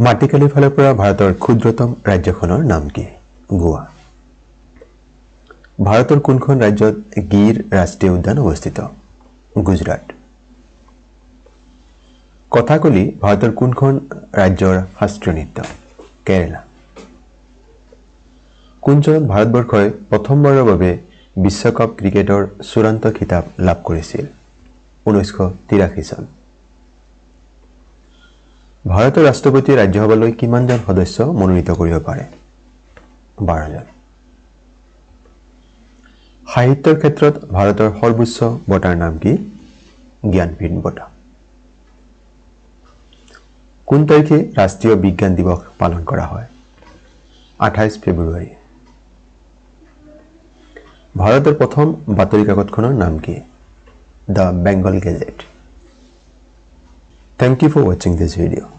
মাটিকালি ফালৰ পৰা ভাৰতৰ ক্ষুদ্ৰতম ৰাজ্যখনৰ নাম কি? গোৱা। ভাৰতৰ কোনখন ৰাজ্যত গিৰ ৰাষ্ট্ৰীয় উদ্যান অৱস্থিত? গুজৰাট। কথাকলি ভাৰতৰ কোনখন ৰাজ্যৰ শাস্ত্ৰীয় নৃত্য? কেৰালা। কোন চনত ভাৰতবৰ্ষই প্ৰথমবাৰৰ বাবে বিশ্বকাপ ক্ৰিকেটৰ চূড়ান্ত খিতাপ লাভ কৰিছিল? 1983 চন। ভাৰতৰ ৰাষ্ট্ৰপতিয়ে ৰাজ্যসভালৈ কিমানজন সদস্য মনোনীত কৰিব পাৰে? 12 জন। সাহিত্যৰ ক্ষেত্ৰত ভাৰতৰ সৰ্বোচ্চ বঁটাৰ নাম কি? জ্ঞানপীঠ বঁটা। কোন তাৰিখে ৰাষ্ট্ৰীয় বিজ্ঞান দিৱস পালন কৰা হয়? 28 ফেব্ৰুৱাৰী। ভাৰতৰ প্ৰথম বাতৰি কাকতখনৰ নাম কি? The Bengal Gazette. Thank you for watching this video.